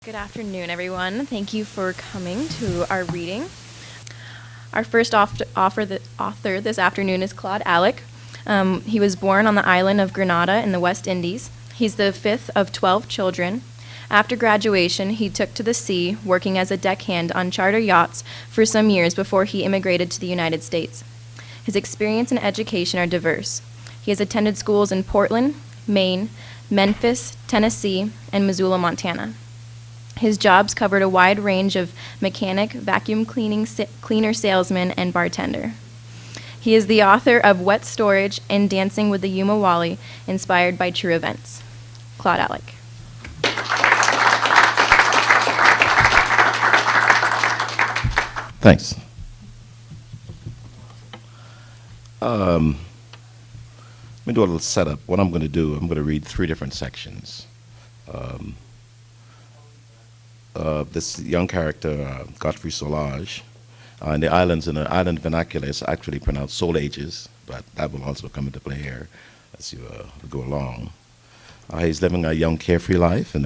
Good afternoon, everyone. Thank you for coming to our reading. Our first author this afternoon is Claude Alcik. He was born on the island of Grenada in the West Indies. He's the fifth of 12 children. After graduation, he took to the sea, working as a deckhand on charter yachts for some years before he immigrated to the United States. His experience and education are diverse. He has attended schools in Portland, Maine, Memphis, Tennessee, and Missoula, Montana. His jobs covered a wide range of mechanic, vacuum cleaner salesman, and bartender. He is the author of Wet Storage and Dancing with the Yuma Wali, inspired by true events. Claude Alcik. Thanks. Let me do a little setup. What I'm going to do, I'm going to read 3 different sections. This young character, Godfrey Solage, in the islands, in the island vernacular, it's actually pronounced Soul Ages, but that will also come into play here as you go along. He's living a young, carefree life, and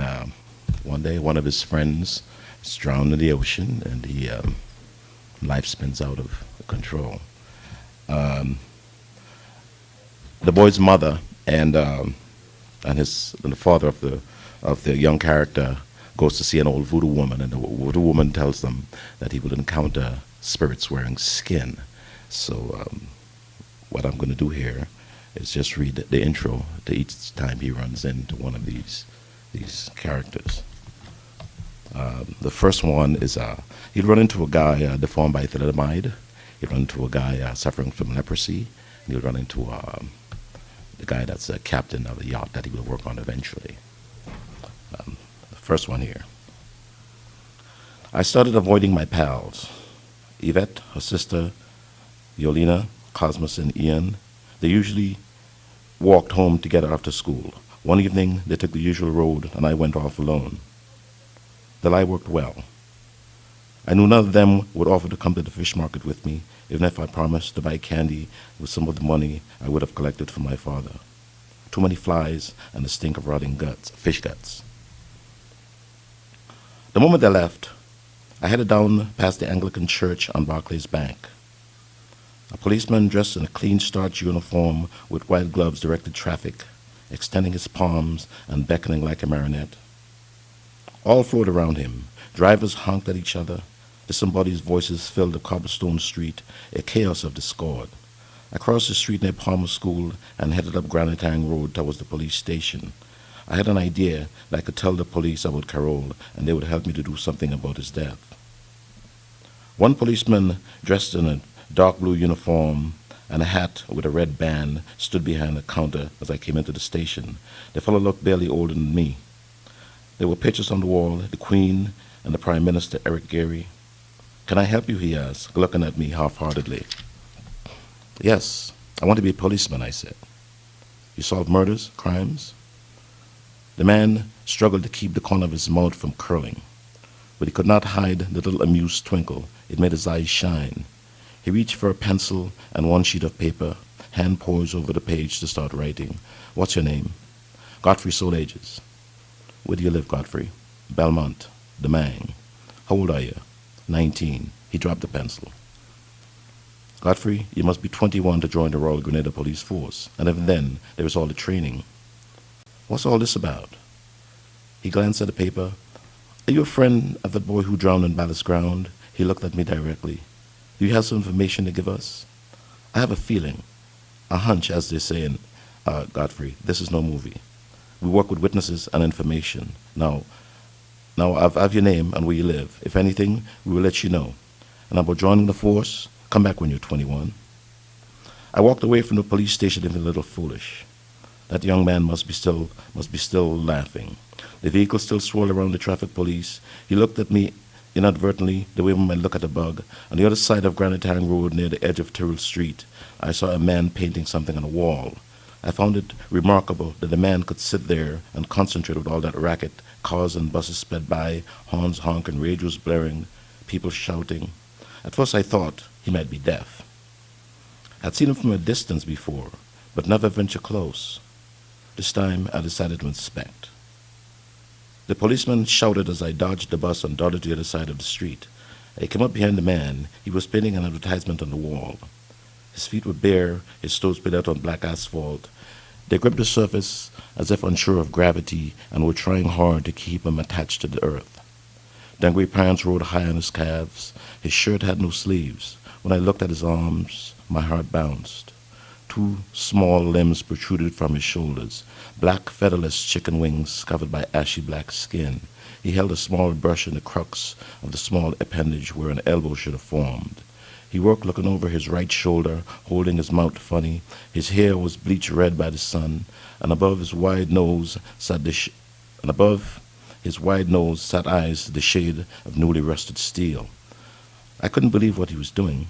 one day one of his friends is drowned in the ocean, and life spins out of control. The boy's mother and the father of the young character goes to see an old voodoo woman, and the voodoo woman tells them that he will encounter spirits wearing skin. So what I'm going to do here is just read the intro to each time he runs into one of these characters. The first one is he'll run into a guy deformed by thalidomide. He'll run into a guy suffering from leprosy. And he'll run into the guy that's a captain of a yacht that he will work on eventually. First one here. I started avoiding my pals. Yvette, her sister, Yolina, Cosmos, and Ian. They usually walked home together after school. One evening, they took the usual road, and I went off alone. The lie worked well. I knew none of them would offer to come to the fish market with me, even if I promised to buy candy with some of the money I would have collected from my father. Too many flies and the stink of rotting guts, fish guts. The moment they left, I headed down past the Anglican church on Barclays Bank. A policeman dressed in a clean starched uniform with white gloves directed traffic, extending his palms and beckoning like a marionette. All flowed around him. Drivers honked at each other. Disembodied voices filled the cobblestone street, a chaos of discord. I crossed the street near Palmer School and headed up Granitang Road towards the police station. I had an idea that I could tell the police about Carol, and they would help me to do something about his death. One policeman, dressed in a dark blue uniform and a hat with a red band, stood behind the counter as I came into the station. The fellow looked barely older than me. There were pictures on the wall, the Queen and the Prime Minister, Eric Gary. Can I help you, he asked, looking at me half-heartedly. Yes, I want to be a policeman, I said. You solve murders, crimes? The man struggled to keep the corner of his mouth from curling, but he could not hide the little amused twinkle. It made his eyes shine. He reached for a pencil and one sheet of paper, hand poised over the page to start writing. What's your name? Godfrey Soul Ages. Where do you live, Godfrey? Belmont, the Mang. How old are you? 19. He dropped the pencil. Godfrey, you must be 21 to join the Royal Grenada Police Force, and even then, there is all the training. What's all this about? He glanced at the paper. Are you a friend of that boy who drowned in Ballast Ground? He looked at me directly. Do you have some information to give us? I have a feeling, a hunch, as they say in Godfrey. This is no movie. We work with witnesses and information. Now I have your name and where you live. If anything, we will let you know. And about joining the force, come back when you're 21. I walked away from the police station feeling a little foolish. That young man must be still laughing. The vehicle still swirled around the traffic police. He looked at me Inadvertently, the way one might look at a bug, on the other side of Granite Hang Road near the edge of Tyrrell Street, I saw a man painting something on a wall. I found it remarkable that the man could sit there and concentrate with all that racket. Cars and buses sped by, horns honking, radios blaring, people shouting. At first I thought he might be deaf. I'd seen him from a distance before, but never ventured close. This time I decided to inspect. The policeman shouted as I dodged the bus and darted to the other side of the street. I came up behind the man. He was painting an advertisement on the wall. His feet were bare, his toes spit out on black asphalt. They gripped the surface as if unsure of gravity and were trying hard to keep him attached to the earth. Dangry pants rode high on his calves. His shirt had no sleeves. When I looked at his arms, my heart bounced. Two small limbs protruded from his shoulders, black featherless chicken wings covered by ashy black skin. He held a small brush in the crux of the small appendage where an elbow should have formed. He worked looking over his right shoulder, holding his mouth funny. His hair was bleached red by the sun, and above his wide nose sat eyes the shade of newly rusted steel. I couldn't believe what he was doing.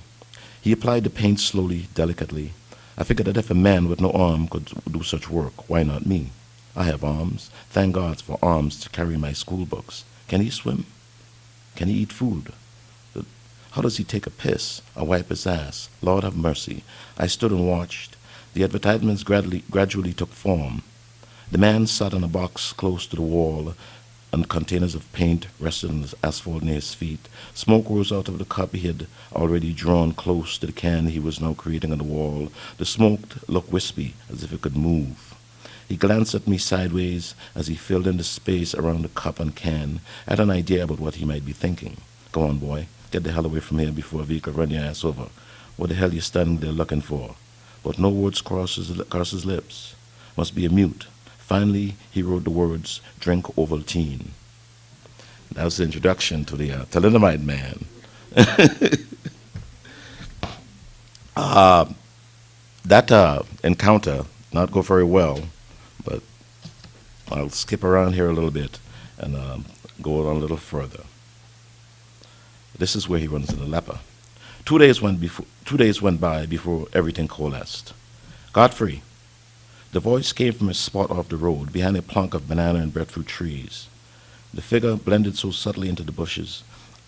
He applied the paint slowly, delicately. I figured that if a man with no arm could do such work, why not me? I have arms. Thank God for arms to carry my school books. Can he swim? Can he eat food? How does he take a piss or wipe his ass? Lord have mercy. I stood and watched. The advertisements gradually took form. The man sat on a box close to the wall, and containers of paint rested on the asphalt near his feet. Smoke rose out of the cup he had already drawn close to the can he was now creating on the wall. The smoke looked wispy, as if it could move. He glanced at me sideways as he filled in the space around the cup and can. I had an idea about what he might be thinking. Go on, boy. Get the hell away from here before a vehicle run your ass over. What the hell you standing there looking for? But no words crossed his lips. Must be a mute. Finally, he wrote the words, "Drink Ovaltine." That was the introduction to the thalidomide man. That encounter not go very well, but I'll skip around here a little bit and go on a little further. This is where he runs into the leper. 2 days went by before everything coalesced. Godfrey. The voice came from a spot off the road, behind a plunk of banana and breadfruit trees. The figure blended so subtly into the bushes,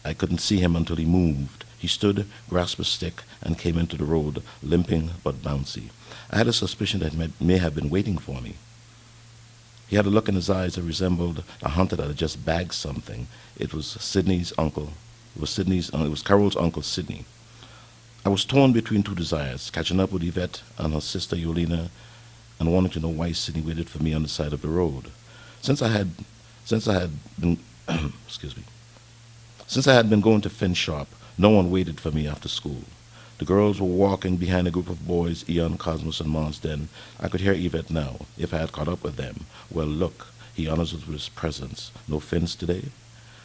I couldn't see him until he moved. He stood, grasped a stick, and came into the road, limping but bouncy. I had a suspicion that he may have been waiting for me. He had a look in his eyes that resembled a hunter that had just bagged something. It was Sidney's uncle. It was Carol's uncle, Sidney. I was torn between two desires, catching up with Yvette and her sister Yolina, and wanting to know why Sidney waited for me on the side of the road. Since I had been Since I had been going to Finn's shop, no one waited for me after school. The girls were walking behind a group of boys, Eon, Cosmos, and Marsden. I could hear Yvette now, if I had caught up with them. Well, look, he honors us with his presence. No Finns today?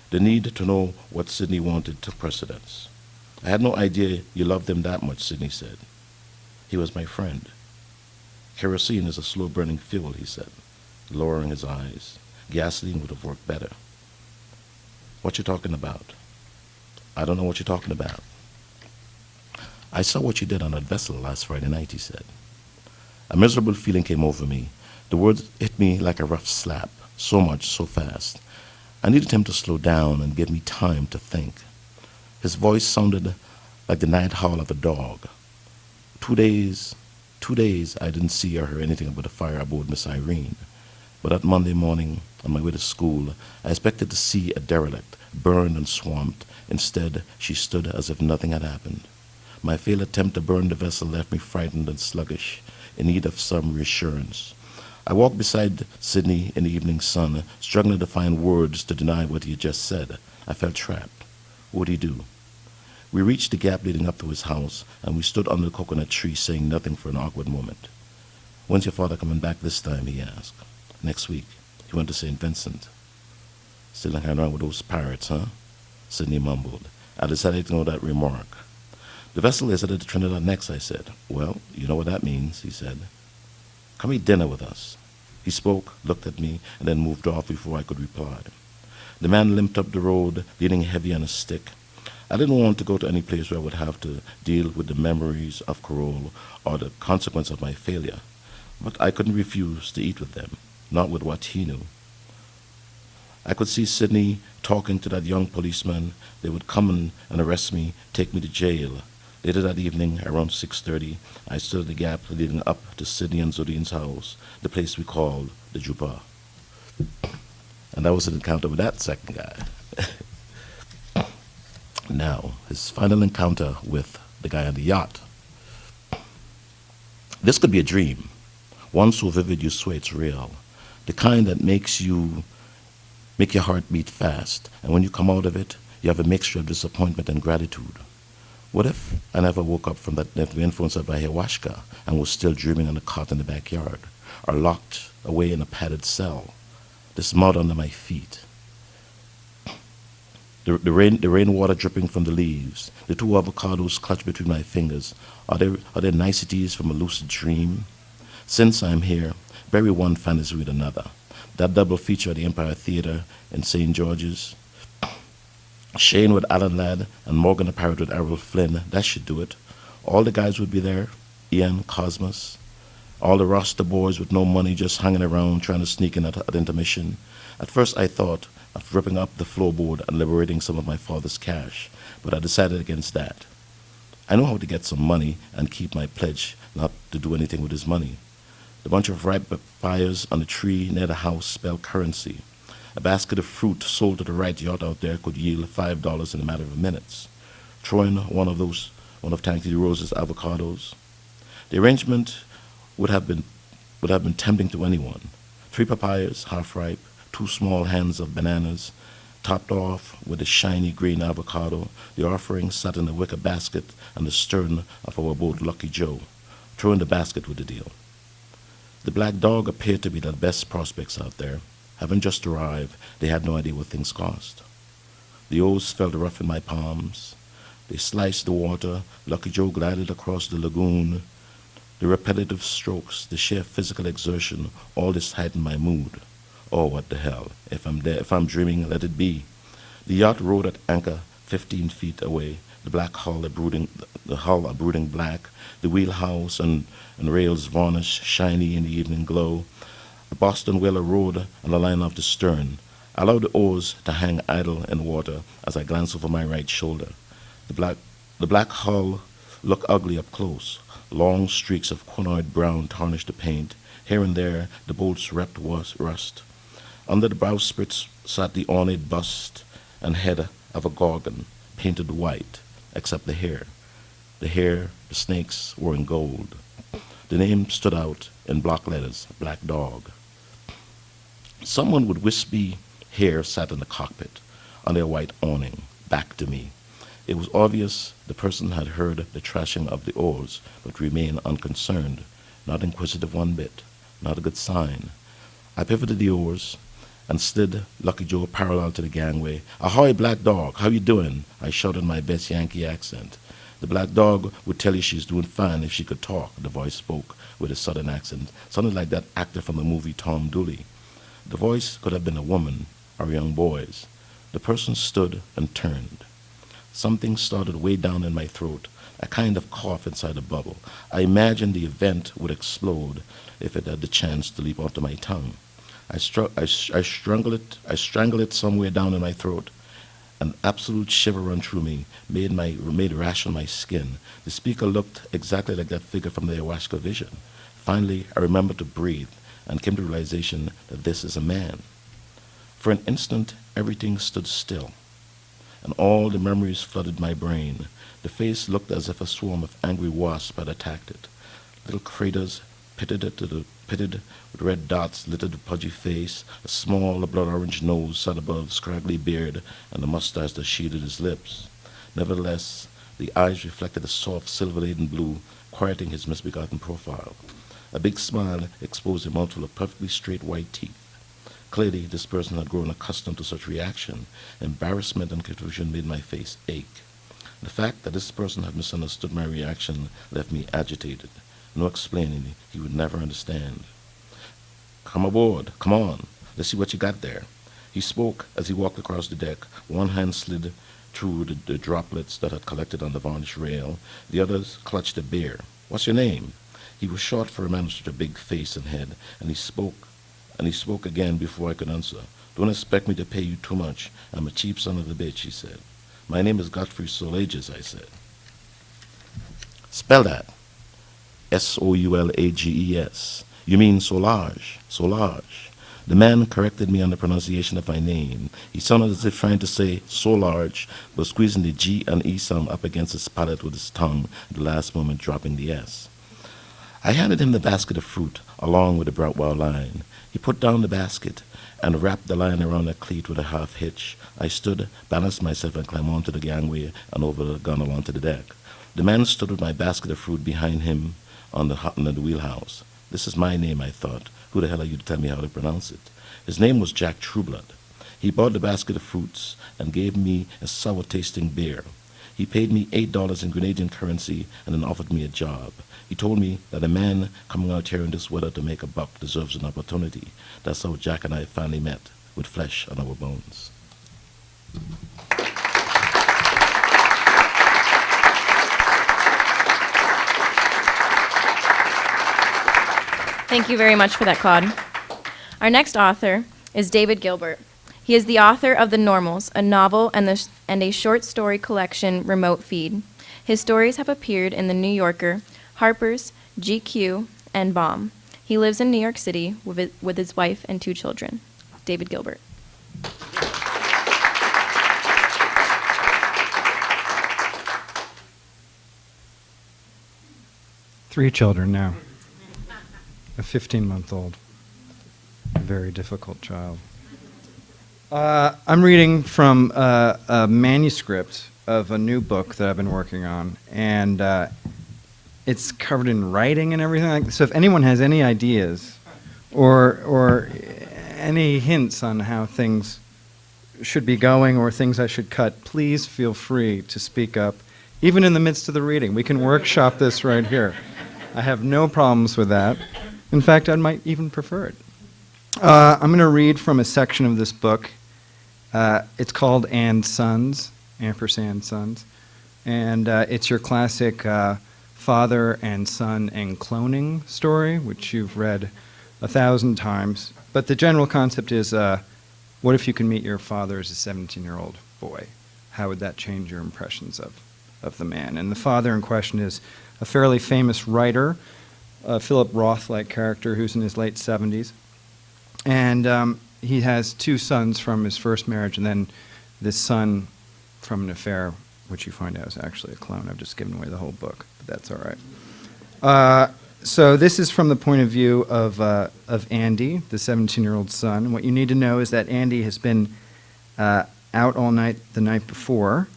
The need to know what Sidney wanted took precedence. I had no idea you loved him that much, Sidney said. He was my friend. Kerosene is a slow-burning fuel, he said, lowering his eyes. Gasoline would have worked better. What you talking about? I don't know what you're talking about. I saw what you did on that vessel last Friday night, he said. A miserable feeling came over me. The words hit me like a rough slap, so much, so fast. I needed him to slow down and give me time to think. His voice sounded like the night howl of a dog. 2 days I didn't see or hear anything about the fire aboard Miss Irene. But that Monday morning, on my way to school, I expected to see a derelict, burned and swamped. Instead, she stood as if nothing had happened. My failed attempt to burn the vessel left me frightened and sluggish, in need of some reassurance. I walked beside Sidney in the evening sun, struggling to find words to deny what he had just said. I felt trapped. What would he do? We reached the gap leading up to his house, and we stood under the coconut tree saying nothing for an awkward moment. When's your father coming back this time, he asked. Next week. He went to St. Vincent. Still hanging around with those pirates, huh? Sidney mumbled. I decided to ignore that remark. The vessel is headed to Trinidad next, I said. Well, you know what that means, he said. Come eat dinner with us. He spoke, looked at me, and then moved off before I could reply. The man limped up the road, leaning heavy on a stick. I didn't want to go to any place where I would have to deal with the memories of Carole or the consequence of my failure. But I couldn't refuse to eat with them, not with what he knew. I could see Sydney talking to that young policeman. They would come and arrest me, take me to jail. Later that evening, around 6:30, I stood at the gap leading up to Sydney and Zodine's house, the place we called the Juba. And that was an encounter with that second guy. Now, his final encounter with the guy on the yacht. This could be a dream, one so vivid you swear it's real, the kind that make your heart beat fast, and when you come out of it, you have a mixture of disappointment and gratitude. What if I never woke up from the influence of ayahuasca and was still dreaming on a cot in the backyard, or locked away in a padded cell, this mud under my feet, the rainwater dripping from the leaves, the two avocados clutched between my fingers, are there niceties from a lucid dream? Since I'm here, bury one fantasy with another. That double feature at the Empire Theatre in St. George's, Shane with Alan Ladd and Morgan the Pirate with Errol Flynn, that should do it. All the guys would be there, Ian, Cosmos, all the roster boys with no money just hanging around trying to sneak in at intermission. At first I thought of ripping up the floorboard and liberating some of my father's cash, but I decided against that. I know how to get some money and keep my pledge not to do anything with his money. The bunch of ripe papayas on the tree near the house spelled currency. A basket of fruit sold to the right yacht out there could yield $5 in a matter of minutes. Throw in one of Tanky Rose's avocados. The arrangement would have been tempting to anyone. 3 papayas, half ripe, 2 small hands of bananas, topped off with a shiny green avocado. The offering sat in a wicker basket on the stern of our boat Lucky Joe. Throw in the basket with the deal. The black dog appeared to be the best prospects out there. Having just arrived, they had no idea what things cost. The oars felt rough in my palms. They sliced the water. Lucky Joe glided across the lagoon. The repetitive strokes, the sheer physical exertion, all this heightened my mood. Oh, what the hell. If I'm dreaming, let it be. The yacht rode at anchor 15 feet away, the hull a brooding black, the wheelhouse and rails varnished, shiny in the evening glow. The Boston whaler rode on the line of the stern. I allowed the oars to hang idle in water as I glanced over my right shoulder. The black hull looked ugly up close. Long streaks of quinoid brown tarnished the paint. Here and there, the boat's wrecked rust. Under the bowsprit sat the ornate bust and head of a gorgon, painted white, except the hair. The snakes were in gold. The name stood out in block letters, Black Dog. Someone with wispy hair sat in the cockpit, on their white awning, back to me. It was obvious the person had heard the thrashing of the oars, but remained unconcerned, not inquisitive one bit, not a good sign. I pivoted the oars and slid Lucky Joe parallel to the gangway. "Ahoy, Black Dog, how you doing?" I shouted in my best Yankee accent. The Black Dog would tell you she's doing fine if she could talk, the voice spoke with a southern accent, sounded like that actor from the movie Tom Dooley. The voice could have been a woman or a young boy's. The person stood and turned. Something started way down in my throat, a kind of cough inside a bubble. I imagined the event would explode if it had the chance to leap onto my tongue. I strangled it somewhere down in my throat. An absolute shiver run through me, made rash on my skin. The speaker looked exactly like that figure from the ayahuasca vision. Finally, I remembered to breathe and came to the realization that this is a man. For an instant, everything stood still, and all the memories flooded my brain. The face looked as if a swarm of angry wasps had attacked it. Little craters pitted with red dots littered the pudgy face. A small blood-orange nose sat above the scraggly beard and the mustache that shaded his lips. Nevertheless, the eyes reflected a soft, silver-laden blue, quieting his misbegotten profile. A big smile exposed a mouthful of perfectly straight white teeth. Clearly, this person had grown accustomed to such reaction. Embarrassment and confusion made my face ache. The fact that this person had misunderstood my reaction left me agitated. No explaining, he would never understand. "Come aboard, come on, let's see what you got there." He spoke as he walked across the deck. One hand slid through the droplets that had collected on the varnish rail. The others clutched a beer. "What's your name?" He was short for a man with such a big face and head, and he spoke again before I could answer. "Don't expect me to pay you too much. I'm a cheap son of a bitch," he said. "My name is Godfrey Solages," I said. "Spell that." Soulages. "You mean Solage. Solage." The man corrected me on the pronunciation of my name. He sounded as if trying to say "so large," but squeezing the G and E sound up against his palate with his tongue, at the last moment dropping the S. I handed him the basket of fruit, along with the Broutwell line. He put down the basket and wrapped the line around a cleat with a half hitch. I stood, balanced myself, and climbed onto the gangway and over the gunwale onto the deck. The man stood with my basket of fruit behind him on the wheelhouse. This is my name, I thought. Who the hell are you to tell me how to pronounce it? His name was Jack Trueblood. He bought the basket of fruits and gave me a sour-tasting beer. He paid me $8 in Grenadian currency and then offered me a job. He told me that a man coming out here in this weather to make a buck deserves an opportunity. That's how Jack and I finally met, with flesh on our bones. Thank you very much for that, Claude. Our next author is David Gilbert. He is the author of The Normals, a novel and a short story collection, Remote Feed. His stories have appeared in The New Yorker, Harper's, GQ, and Bomb. He lives in New York City with his wife and 2 children. David Gilbert. 3 children now. A 15-month-old. A very difficult child. I'm reading from a manuscript of a new book that I've been working on, and it's covered in writing and everything like that. So if anyone has any ideas or any hints on how things should be going or things I should cut, please feel free to speak up, even in the midst of the reading. We can workshop this right here. I have no problems with that. In fact, I might even prefer it. I'm going to read from a section of this book. It's called And Sons, ampersand Sons. And it's your classic father and son and cloning story, which you've read 1,000 times. But the general concept is, what if you can meet your father as a 17-year-old boy? How would that change your impressions of the man? And the father in question is a fairly famous writer, a Philip Roth-like character who's in his late 70s. And he has 2 sons from his first marriage, and then this son from an affair, which you find out is actually a clone. I've just given away the whole book, but that's all right. So this is from the point of view of Andy, the 17-year-old son. What you need to know is that Andy has been out all night the night before.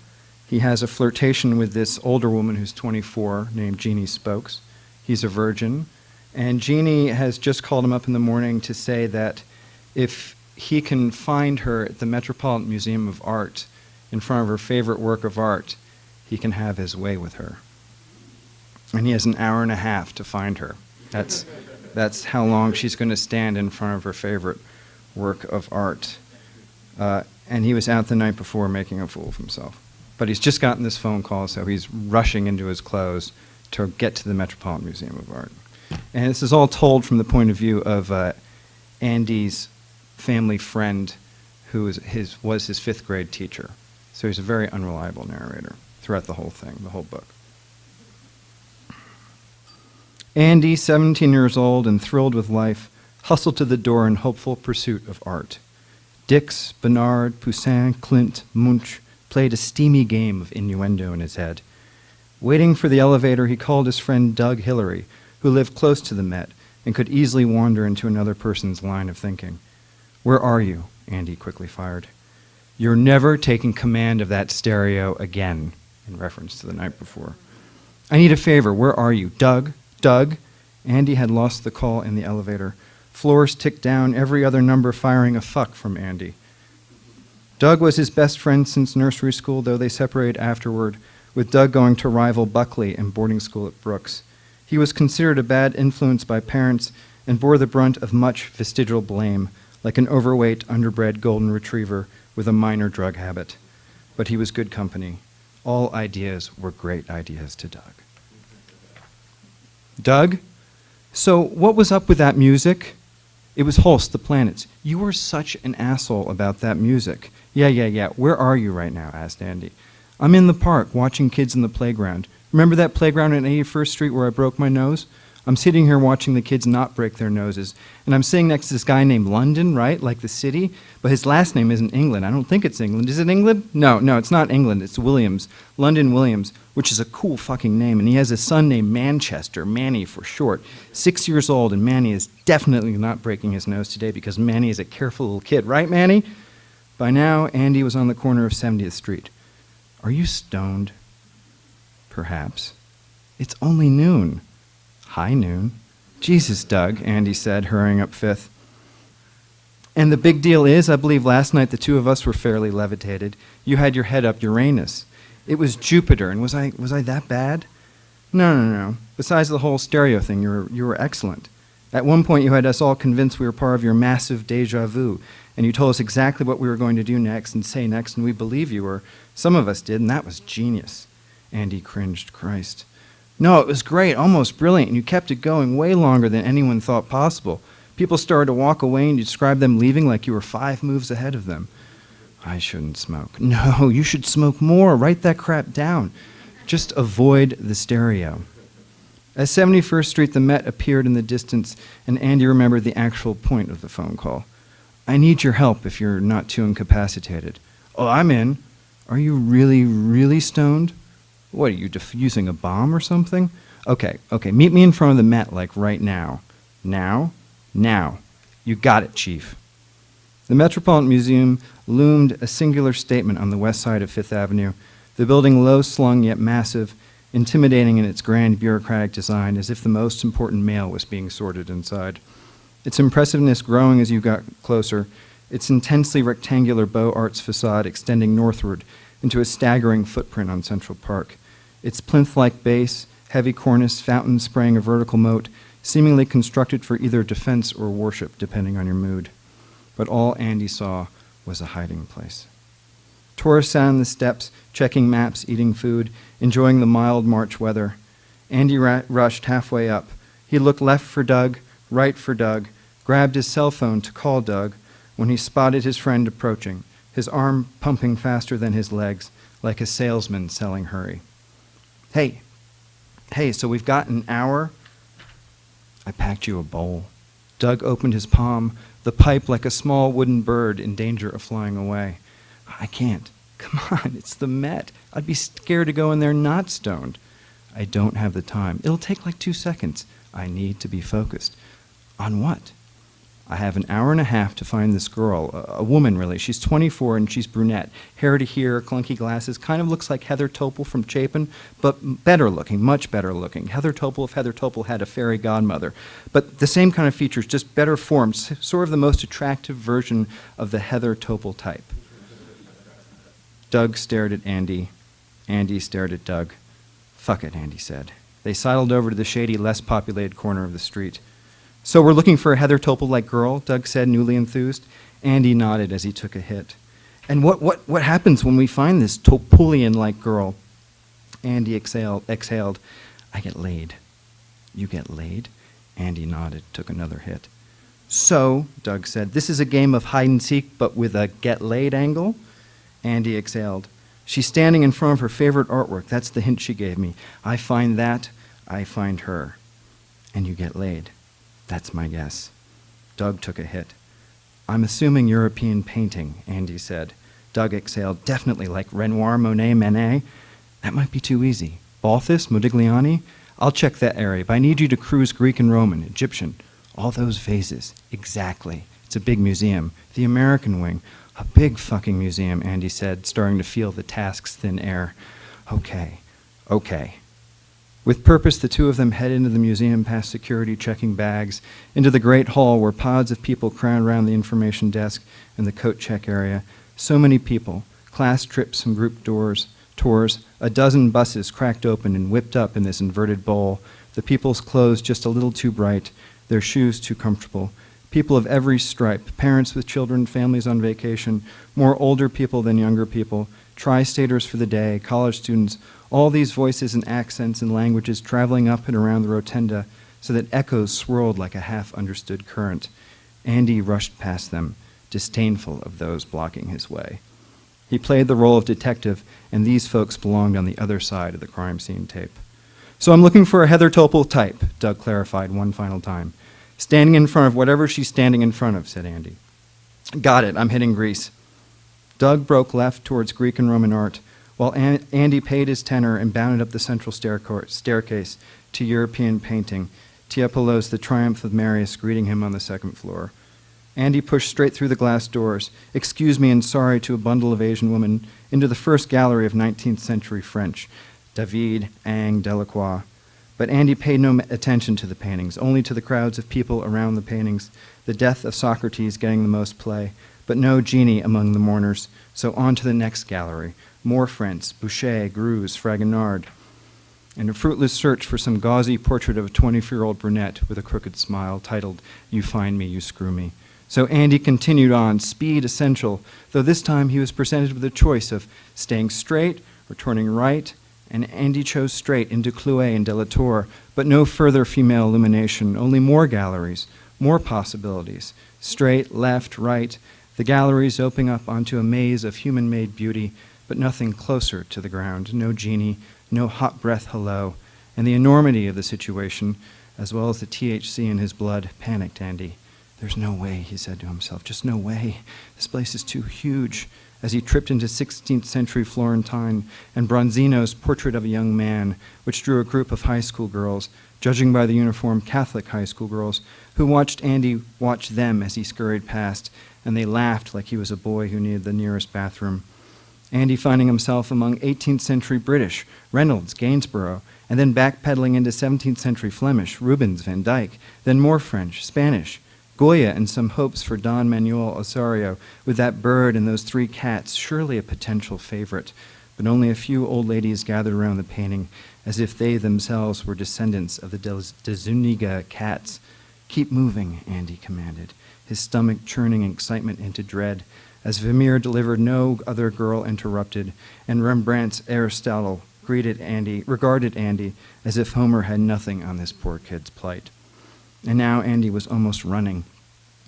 He has a flirtation with this older woman who's 24 named Jeannie Spokes. He's a virgin. And Jeannie has just called him up in the morning to say that if he can find her at the Metropolitan Museum of Art in front of her favorite work of art, he can have his way with her. And he has an hour and a half to find her. That's how long she's going to stand in front of her favorite work of art. And he was out the night before making a fool of himself. But he's just gotten this phone call, so he's rushing into his clothes to get to the Metropolitan Museum of Art. And this is all told from the point of view of Andy's family friend, who was his 5th grade teacher. So he's a very unreliable narrator throughout the whole thing, the whole book. Andy, 17 years old and thrilled with life, hustled to the door in hopeful pursuit of art. Dix, Bernard, Poussin, Clint, Munch played a steamy game of innuendo in his head. Waiting for the elevator, he called his friend Doug Hillary, who lived close to the Met and could easily wander into another person's line of thinking. "Where are you?" Andy quickly fired. "You're never taking command of that stereo again," in reference to the night before. "I need a favor. Where are you? Doug? Doug?" Andy had lost the call in the elevator. Floors ticked down, every other number firing a fuck from Andy. Doug was his best friend since nursery school, though they separated afterward, with Doug going to rival Buckley and boarding school at Brooks. He was considered a bad influence by parents and bore the brunt of much vestigial blame, like an overweight, underbred golden retriever with a minor drug habit. But he was good company. All ideas were great ideas to Doug. Doug? So what was up with that music? It was Holst, the Planets. You were such an asshole about that music. Yeah. Where are you right now? Asked Andy. I'm in the park watching kids in the playground. Remember that playground on 81st Street where I broke my nose? I'm sitting here watching the kids not break their noses. And I'm sitting next to this guy named London, right? Like the city. But his last name isn't England. I don't think it's England. Is it England? No, it's not England. It's Williams. London Williams, which is a cool fucking name. And he has a son named Manchester, Manny for short. 6 years old, and Manny is definitely not breaking his nose today because Manny is a careful little kid. Right, Manny? By now, Andy was on the corner of 70th Street. Are you stoned? Perhaps. It's only noon. High noon. Jesus, Doug, Andy said, hurrying up Fifth. And the big deal is, I believe last night the two of us were fairly levitated. You had your head up Uranus. It was Jupiter, and was I that bad? No. Besides the whole stereo thing, you were excellent. At one point you had us all convinced we were part of your massive déjà vu, and you told us exactly what we were going to do next and say next, and we believed you, or some of us did, and that was genius. Andy cringed. Christ. No, it was great, almost brilliant, and you kept it going way longer than anyone thought possible. People started to walk away, and you described them leaving like you were 5 moves ahead of them. I shouldn't smoke. No, you should smoke more. Write that crap down. Just avoid the stereo. At 71st Street, the Met appeared in the distance, and Andy remembered the actual point of the phone call. I need your help if you're not too incapacitated. Oh, I'm in. Are you really, really stoned? What, are you defusing a bomb or something? Okay, meet me in front of the Met, like right now. Now? Now. You got it, Chief. The Metropolitan Museum loomed a singular statement on the west side of Fifth Avenue, the building low-slung yet massive, intimidating in its grand bureaucratic design, as if the most important mail was being sorted inside. Its impressiveness growing as you got closer, its intensely rectangular Beaux Arts facade extending northward into a staggering footprint on Central Park. Its plinth-like base, heavy cornice, fountain spraying a vertical moat, seemingly constructed for either defense or worship, depending on your mood. But all Andy saw was a hiding place. Tourists sat on the steps, checking maps, eating food, enjoying the mild March weather. Andy rushed halfway up. He looked left for Doug, right for Doug, grabbed his cell phone to call Doug when he spotted his friend approaching, his arm pumping faster than his legs, like a salesman selling hurry. Hey, so we've got an hour? I packed you a bowl. Doug opened his palm, the pipe like a small wooden bird in danger of flying away. I can't. Come on, it's the Met. I'd be scared to go in there not stoned. I don't have the time. It'll take like 2 seconds. I need to be focused. On what? I have an hour and a half to find this girl, a woman really. She's 24 and she's brunette. Hair to here, clunky glasses, kind of looks like Heather Topol from Chapin, but better looking, much better looking. Heather Topol if Heather Topol had a fairy godmother. But the same kind of features, just better formed, sort of the most attractive version of the Heather Topol type. Doug stared at Andy. Andy stared at Doug. Fuck it, Andy said. They sidled over to the shady, less populated corner of the street. So we're looking for a Heather Topol-like girl, Doug said, newly enthused. Andy nodded as he took a hit. And what happens when we find this Topolian-like girl? Andy exhaled. I get laid. You get laid? Andy nodded, took another hit. So, Doug said, this is a game of hide-and-seek, but with a get-laid angle? Andy exhaled. She's standing in front of her favorite artwork. That's the hint she gave me. I find that, I find her. And you get laid. That's my guess. Doug took a hit. I'm assuming European painting, Andy said. Doug exhaled. Definitely, like Renoir, Monet, Manet. That might be too easy. Balthus, Modigliani? I'll check that area, but I need you to cruise Greek and Roman, Egyptian. All those vases. Exactly. It's a big museum. The American wing. A big fucking museum, Andy said, starting to feel the task's thin air. Okay. With purpose, the two of them head into the museum past security checking bags, into the great hall where pods of people crowd around the information desk and the coat check area. So many people, class trips and group tours, a dozen buses cracked open and whipped up in this inverted bowl, the people's clothes just a little too bright, their shoes too comfortable. people of every stripe, parents with children, families on vacation, more older people than younger people, tri-staters for the day, college students, all these voices and accents and languages traveling up and around the rotunda so that echoes swirled like a half-understood current. Andy rushed past them, disdainful of those blocking his way. He played the role of detective, and these folks belonged on the other side of the crime scene tape. So I'm looking for a Heather Topol type, Doug clarified one final time. Standing in front of whatever she's standing in front of, said Andy. Got it, I'm hitting Greece. Doug broke left towards Greek and Roman art, while Andy paid his tenor and bounded up the central staircase to European painting, Tiepolo's The Triumph of Marius greeting him on the second floor. Andy pushed straight through the glass doors, excuse me and sorry to a bundle of Asian women, into the first gallery of 19th century French, David, Ang, Delacroix. But Andy paid no attention to the paintings, only to the crowds of people around the paintings, the death of Socrates getting the most play, but no genie among the mourners. So on to the next gallery, more French, Boucher, Greuze, Fragonard, and a fruitless search for some gauzy portrait of a 24-year-old brunette with a crooked smile titled, You Find Me, You Screw Me. So Andy continued on, speed essential, though this time he was presented with a choice of staying straight or turning right, and Andy chose straight into Clouet and Delatour, but no further female illumination, only more galleries, more possibilities. Straight, left, right, the galleries opening up onto a maze of human-made beauty, but nothing closer to the ground, no genie, no hot breath hello, and the enormity of the situation, as well as the THC in his blood, panicked Andy. There's no way, he said to himself, just no way. This place is too huge. As he tripped into 16th century Florentine and Bronzino's Portrait of a Young Man, which drew a group of high school girls, judging by the uniform Catholic high school girls, who watched Andy watch them as he scurried past, and they laughed like he was a boy who needed the nearest bathroom. Andy finding himself among 18th century British, Reynolds, Gainsborough, and then backpedaling into 17th century Flemish, Rubens, Van Dyck, then more French, Spanish, Goya and some hopes for Don Manuel Osorio with that bird and those three cats, surely a potential favorite, but only a few old ladies gathered around the painting as if they themselves were descendants of the de Zuniga cats. Keep moving, Andy commanded, his stomach churning excitement into dread, as Vermeer delivered No Other Girl Interrupted, and Rembrandt's Aristotle regarded Andy as if Homer had nothing on this poor kid's plight. And now Andy was almost running,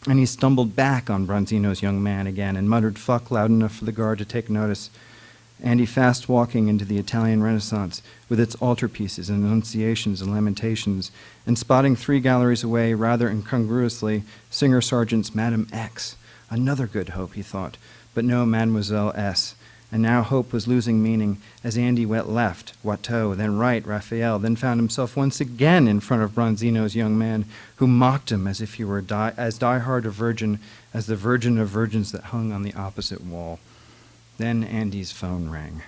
and he stumbled back on Bronzino's Young Man again and muttered fuck loud enough for the guard to take notice. Andy fast walking into the Italian Renaissance with its altarpieces and Annunciations and Lamentations, and spotting 3 galleries away, rather incongruously, Singer Sargent's Madame X. Another good hope, he thought, but no Mademoiselle S. And now hope was losing meaning as Andy went left, Watteau, then right, Raphael, then found himself once again in front of Bronzino's Young Man, who mocked him as if he were as diehard a virgin as the Virgin of Virgins that hung on the opposite wall. Then Andy's phone rang.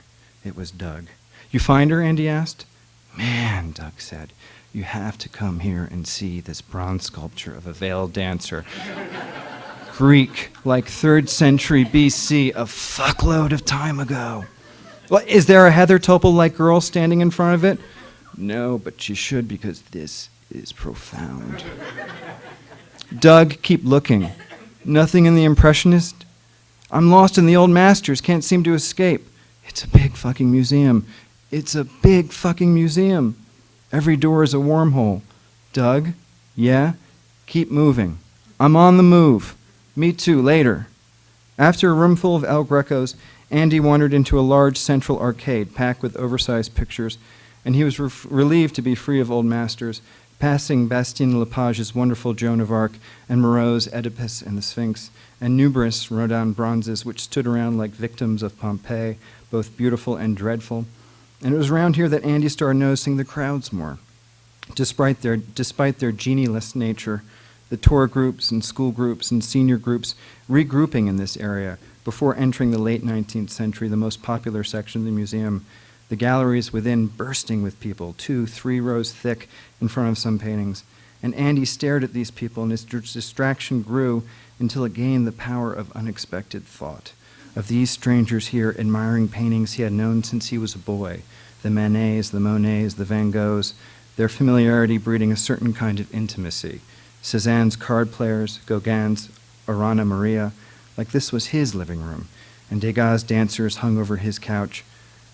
It was Doug. You find her? Andy asked. Man, Doug said, you have to come here and see this bronze sculpture of a veiled dancer. Greek, like 3rd century BC, a fuckload of time ago. Well, is there a Heather Topol-like girl standing in front of it? No, but you should, because this is profound. Doug, keep looking. Nothing in the Impressionist? I'm lost in the old masters, can't seem to escape. It's a big fucking museum. It's a big fucking museum. Every door is a wormhole. Doug? Yeah? Keep moving. I'm on the move. Me too, later. After a room full of El Grecos, Andy wandered into a large central arcade packed with oversized pictures, and he was relieved to be free of old masters, passing Bastien Lepage's wonderful Joan of Arc and Moreau's Oedipus and the Sphinx, and numerous Rodin bronzes which stood around like victims of Pompeii, both beautiful and dreadful. And it was around here that Andy started noticing the crowds more. Despite their genieless nature, the tour groups and school groups and senior groups regrouping in this area before entering the late 19th century, the most popular section of the museum, the galleries within bursting with people, 2-3 rows thick in front of some paintings. And Andy stared at these people, and his distraction grew until it gained the power of unexpected thought, of these strangers here admiring paintings he had known since he was a boy, the Manets, the Monets, the Van Goghs, their familiarity breeding a certain kind of intimacy, Cézanne's card players, Gauguin's Orana Maria, like this was his living room, and Degas' dancers hung over his couch.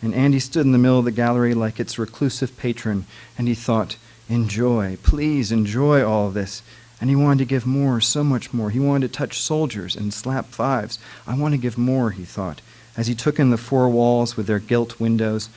And Andy stood in the middle of the gallery like its reclusive patron, and he thought, enjoy, please enjoy all of this. And he wanted to give more, so much more. He wanted to touch soldiers and slap fives. I want to give more, he thought, as he took in the four walls with their gilt windows,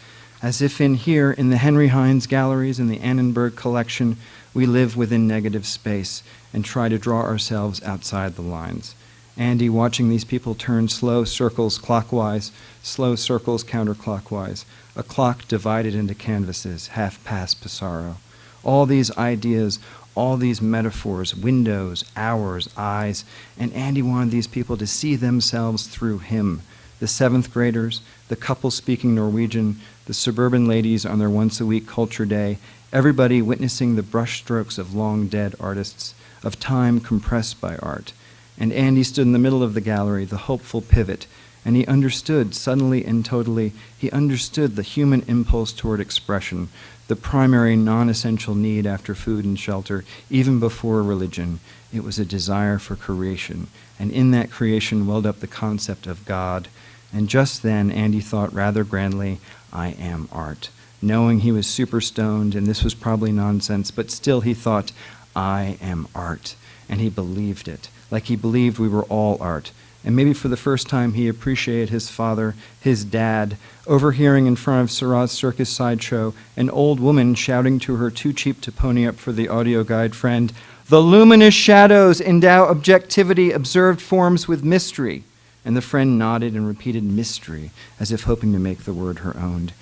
as if in here, in the Henry Hines galleries, in the Annenberg collection, we live within negative space and try to draw ourselves outside the lines. Andy, watching these people turn slow circles clockwise, slow circles counterclockwise, a clock divided into canvases, half past Pissarro. All these ideas, all these metaphors, windows, hours, eyes, and Andy wanted these people to see themselves through him. The seventh graders, the couple speaking Norwegian, the suburban ladies on their once-a-week culture day, everybody witnessing the brushstrokes of long-dead artists, of time compressed by art. And Andy stood in the middle of the gallery, the hopeful pivot, and he understood, suddenly and totally, he understood the human impulse toward expression, the primary non-essential need after food and shelter, even before religion. It was a desire for creation, and in that creation welled up the concept of God. And just then, Andy thought rather grandly, I am art. Knowing he was super stoned, and this was probably nonsense, but still he thought, I am art. And he believed it, like he believed we were all art. And maybe for the first time he appreciated his father, his dad, overhearing in front of Seurat's circus sideshow an old woman shouting to her too cheap to pony up for the audio guide friend, the luminous shadows endow objectivity, observed forms with mystery. And the friend nodded and repeated mystery, as if hoping to make the word her own.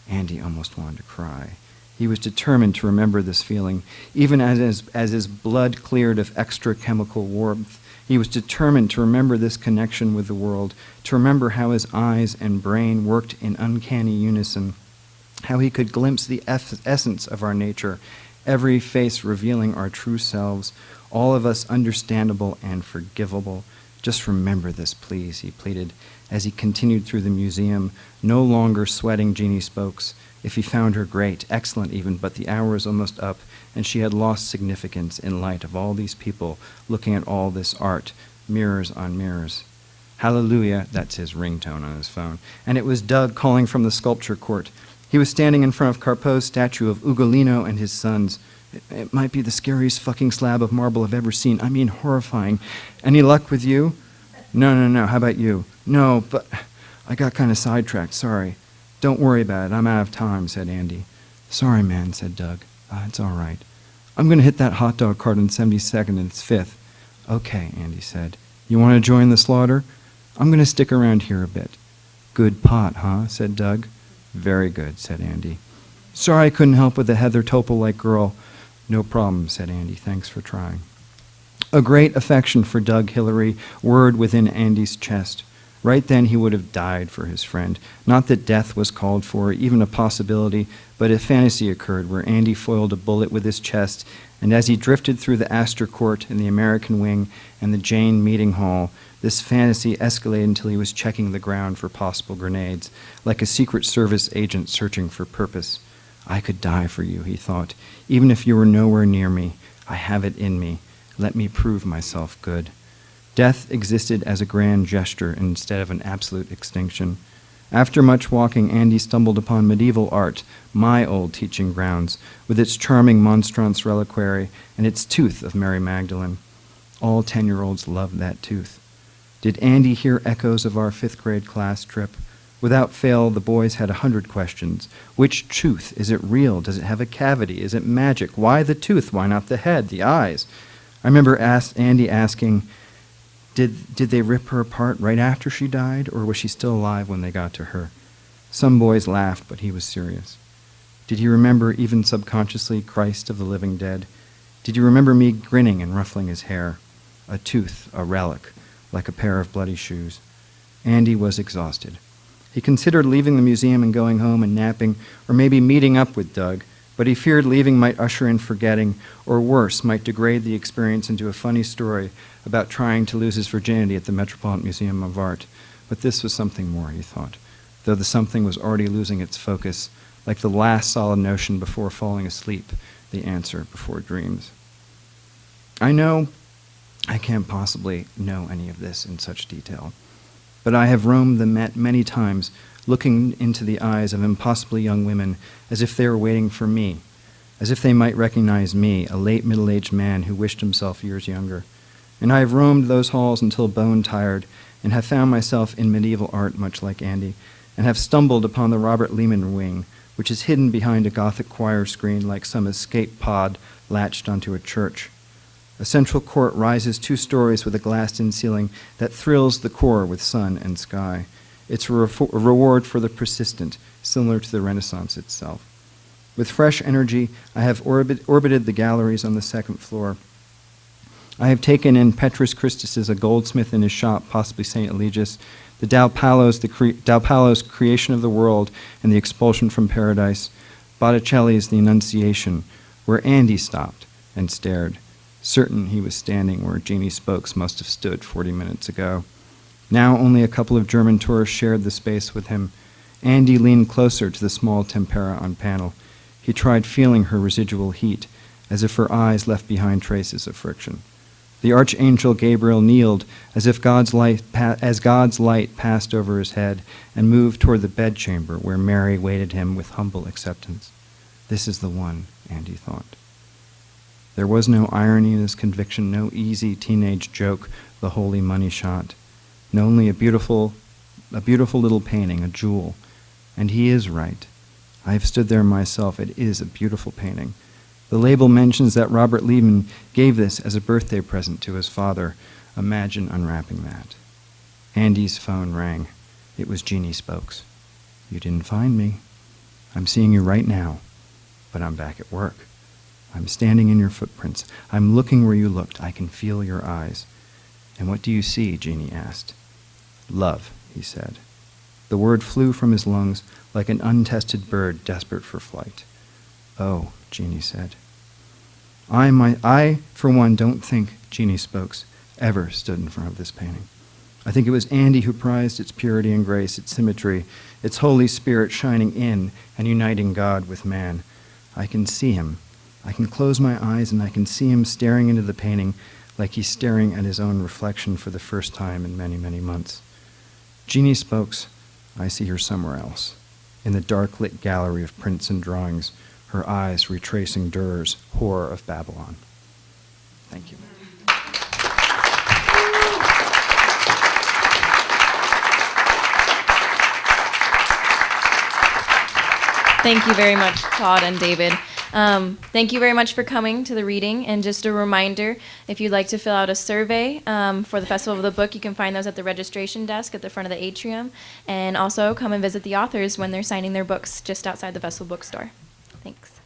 Andy almost wanted to cry. He was determined to remember this feeling, even as his blood cleared of extra chemical warmth. He was determined to remember this connection with the world, to remember how his eyes and brain worked in uncanny unison, how he could glimpse the essence of our nature, every face revealing our true selves, all of us understandable and forgivable. Just remember this, please, he pleaded, as he continued through the museum, no longer sweating Jeannie's spokes. If he found her great, excellent even, but the hour was almost up, and she had lost significance in light of all these people looking at all this art, mirrors on mirrors. Hallelujah, that's his ringtone on his phone. And it was Doug calling from the sculpture court. He was standing in front of Carpeau's statue of Ugolino and his sons. It might be the scariest fucking slab of marble I've ever seen. I mean, horrifying. Any luck with you? No. How about you? No, but I got kind of sidetracked, sorry. Don't worry about it. I'm out of time, said Andy. Sorry, man, said Doug. It's all right. I'm going to hit that hot dog cart on 72nd and 5th. Okay, Andy said. You want to join the slaughter? I'm going to stick around here a bit. Good pot, huh? Said Doug. Very good, said Andy. Sorry I couldn't help with the Heather Topol-like girl. No problem, said Andy. Thanks for trying. A great affection for Doug Hillary whirred within Andy's chest. Right then he would have died for his friend. Not that death was called for, even a possibility, but a fantasy occurred where Andy foiled a bullet with his chest, and as he drifted through the Astor Court and the American Wing and the Jane Meeting Hall, this fantasy escalated until he was checking the ground for possible grenades, like a Secret Service agent searching for purpose. I could die for you, he thought, even if you were nowhere near me. I have it in me. Let me prove myself good. Death existed as a grand gesture instead of an absolute extinction. After much walking, Andy stumbled upon medieval art, my old teaching grounds, with its charming monstrance reliquary and its tooth of Mary Magdalene. All 10-year-olds loved that tooth. Did Andy hear echoes of our 5th grade class trip? Without fail, the boys had 100 questions. Which tooth? Is it real? Does it have a cavity? Is it magic? Why the tooth? Why not the head, the eyes? I remember Andy asking, Did they rip her apart right after she died, or was she still alive when they got to her? Some boys laughed, but he was serious. Did you remember, even subconsciously, Christ of the living dead? Did you remember me grinning and ruffling his hair? A tooth, a relic, like a pair of bloody shoes. Andy was exhausted. He considered leaving the museum and going home and napping, or maybe meeting up with Doug, but he feared leaving might usher in forgetting, or worse, might degrade the experience into a funny story about trying to lose his virginity at the Metropolitan Museum of Art. But this was something more, he thought, though the something was already losing its focus, like the last solid notion before falling asleep, the answer before dreams. I know I can't possibly know any of this in such detail, but I have roamed the Met many times, looking into the eyes of impossibly young women as if they were waiting for me, as if they might recognize me, a late middle-aged man who wished himself years younger. And I have roamed those halls until bone-tired, and have found myself in medieval art much like Andy, and have stumbled upon the Robert Lehman wing, which is hidden behind a Gothic choir screen like some escape pod latched onto a church. A central court rises 2 stories with a glassed-in ceiling that thrills the core with sun and sky. It's a reward for the persistent, similar to the Renaissance itself. With fresh energy, I have orbited the galleries on the 2nd floor. I have taken in Petrus Christus, a goldsmith in his shop, possibly St. Eligius, the Dalpallo's Creation of the World and the Expulsion from Paradise, Botticelli's The Annunciation, where Andy stopped and stared, certain he was standing where Jeannie Spokes must have stood 40 minutes ago. Now only a couple of German tourists shared the space with him. Andy leaned closer to the small tempera on panel. He tried feeling her residual heat, as if her eyes left behind traces of friction. The archangel Gabriel kneeled as if God's light passed over his head and moved toward the bedchamber where Mary waited him with humble acceptance. This is the one, Andy thought. There was no irony in his conviction, no easy teenage joke, the holy money shot. Only a beautiful little painting, a jewel. And he is right. I have stood there myself. It is a beautiful painting. The label mentions that Robert Lehman gave this as a birthday present to his father. Imagine unwrapping that. Andy's phone rang. It was Jeannie Spokes. You didn't find me. I'm seeing you right now, but I'm back at work. I'm standing in your footprints. I'm looking where you looked. I can feel your eyes. And what do you see? Jeannie asked. Love, he said. The word flew from his lungs like an untested bird desperate for flight. Oh, Jeannie said. I, for one, don't think Jeannie Spokes ever stood in front of this painting. I think it was Andy who prized its purity and grace, its symmetry, its Holy Spirit shining in and uniting God with man. I can see him. I can close my eyes and I can see him staring into the painting like he's staring at his own reflection for the first time in many, many months. Jeannie Spokes, I see her somewhere else, in the dark-lit gallery of prints and drawings, her eyes retracing Durer's Horror of Babylon. Thank you. Thank you very much, Claude and David. Thank you very much for coming to the reading. And just a reminder, if you'd like to fill out a survey for the Festival of the Book, you can find those at the registration desk at the front of the atrium. And also come and visit the authors when they're signing their books just outside the Festival Bookstore. Thanks.